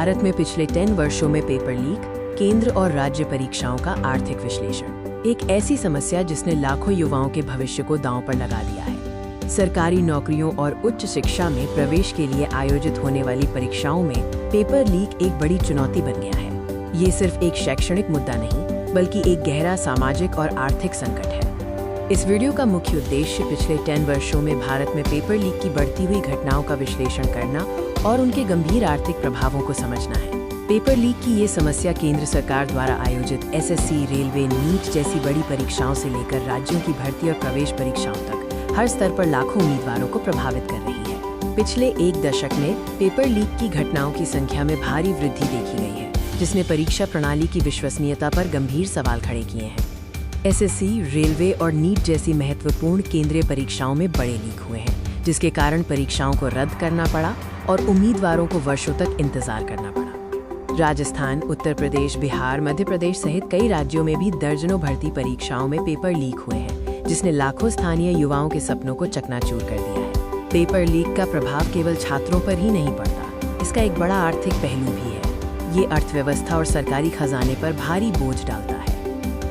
भारत में पिछले 10 वर्षों में पेपर लीक, केंद्र और राज्य परीक्षाओं का आर्थिक विश्लेषण। एक ऐसी समस्या जिसने लाखों युवाओं के भविष्य को दांव पर लगा दिया है। सरकारी नौकरियों और उच्च शिक्षा में प्रवेश के लिए आयोजित होने वाली परीक्षाओं में पेपर लीक एक बड़ी चुनौती बन गया है। ये सिर्फ एक शैक्षणिक मुद्दा नहीं, बल्कि एक गहरा सामाजिक और आर्थिक संकट है। इस वीडियो का मुख्य उद्देश्य पिछले 10 वर्षों में भारत में पेपर लीक की बढ़ती हुई घटनाओं का विश्लेषण करना और उनके गंभीर आर्थिक प्रभावों को समझना है। पेपर लीक की ये समस्या केंद्र सरकार द्वारा आयोजित एसएससी, रेलवे, नीट जैसी बड़ी परीक्षाओं से लेकर राज्यों की भर्ती और प्रवेश परीक्षाओं तक हर स्तर पर लाखों उम्मीदवारों को प्रभावित कर रही है। पिछले एक दशक में पेपर लीक की घटनाओं की संख्या में भारी वृद्धि देखी गई है, जिसने परीक्षा प्रणाली की विश्वसनीयता पर गंभीर सवाल खड़े किए हैं। एसएससी, रेलवे और नीट जैसी महत्वपूर्ण केंद्रीय परीक्षाओं में बड़े लीक हुए हैं, जिसके कारण परीक्षाओं को रद्द करना पड़ा और उम्मीदवारों को वर्षों तक इंतजार करना पड़ा। राजस्थान, उत्तर प्रदेश, बिहार, मध्य प्रदेश सहित कई राज्यों में भी दर्जनों भर्ती परीक्षाओं में पेपर लीक हुए हैं, जिसने लाखों स्थानीय युवाओं के सपनों को चकनाचूर कर दिया है। पेपर लीक का प्रभाव केवल छात्रों पर ही नहीं पड़ता, इसका एक बड़ा आर्थिक पहलू भी है। ये अर्थव्यवस्था और सरकारी खजाने पर भारी बोझ डालता है।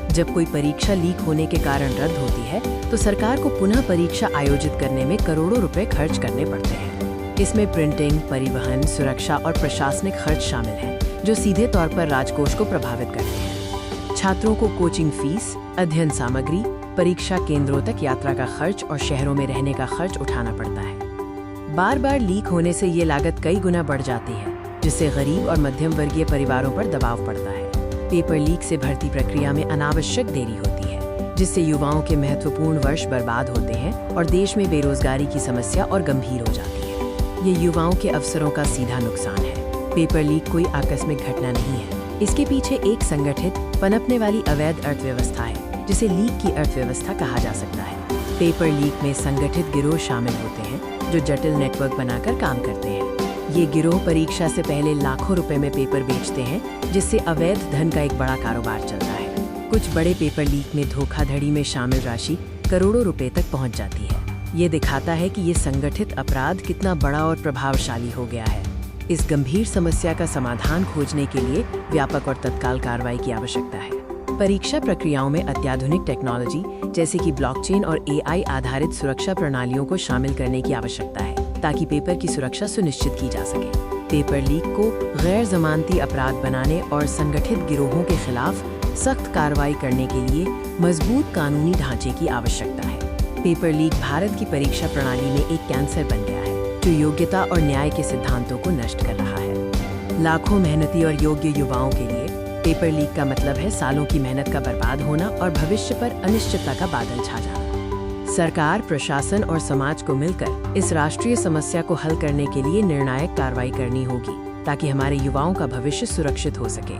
जब कोई परीक्षा लीक होने के कारण रद्द होती है, तो सरकार को पुनः परीक्षा आयोजित करने में करोड़ों रुपए खर्च करने पड़ते हैं। इसमें प्रिंटिंग, परिवहन, सुरक्षा और प्रशासनिक खर्च शामिल हैं, जो सीधे तौर पर राजकोष को प्रभावित करते हैं। छात्रों को कोचिंग फीस, अध्ययन सामग्री, परीक्षा केंद्रों तक यात्रा का खर्च और शहरों में रहने का खर्च उठाना पड़ता है। बार बार लीक होने से ये लागत कई गुना बढ़ जाती है, जिससे गरीब और मध्यम वर्गीय परिवारों पर दबाव पड़ता है। पेपर लीक से भर्ती प्रक्रिया में अनावश्यक देरी होती है, जिससे युवाओं के महत्वपूर्ण वर्ष बर्बाद होते हैं और देश में बेरोजगारी की समस्या और गंभीर हो जाती है। ये युवाओं के अवसरों का सीधा नुकसान है। पेपर लीक कोई आकस्मिक घटना नहीं है, इसके पीछे एक संगठित, पनपने वाली अवैध अर्थव्यवस्था है, जिसे लीक की अर्थव्यवस्था कहा जा सकता है। पेपर लीक में संगठित गिरोह शामिल होते हैं, जो जटिल नेटवर्क बनाकर काम करते हैं। ये गिरोह परीक्षा से पहले लाखों रुपए में पेपर बेचते हैं, जिससे अवैध धन का एक बड़ा कारोबार चलता है। कुछ बड़े पेपर लीक में धोखाधड़ी में शामिल राशि करोड़ों रुपए तक पहुंच जाती है। ये दिखाता है कि ये संगठित अपराध कितना बड़ा और प्रभावशाली हो गया है। इस गंभीर समस्या का समाधान खोजने के लिए व्यापक और तत्काल कार्रवाई की आवश्यकता है। परीक्षा प्रक्रियाओं में अत्याधुनिक टेक्नोलॉजी जैसे कि ब्लॉकचेन और एआई आधारित सुरक्षा प्रणालियों को शामिल करने की आवश्यकता है, ताकि पेपर की सुरक्षा सुनिश्चित की जा सके। पेपर लीक को गैर जमानती अपराध बनाने और संगठित गिरोहों के खिलाफ सख्त कार्रवाई करने के लिए मजबूत कानूनी ढांचे की आवश्यकता है। पेपर लीक भारत की परीक्षा प्रणाली में एक कैंसर बन गया है, जो योग्यता और न्याय के सिद्धांतों को नष्ट कर रहा है। लाखों मेहनती और योग्य युवाओं के लिए पेपर लीक का मतलब है सालों की मेहनत का बर्बाद होना और भविष्य पर अनिश्चितता का बादल छा जाना। सरकार, प्रशासन और समाज को मिलकर इस राष्ट्रीय समस्या को हल करने के लिए निर्णायक कार्रवाई करनी होगी, ताकि हमारे युवाओं का भविष्य सुरक्षित हो सके।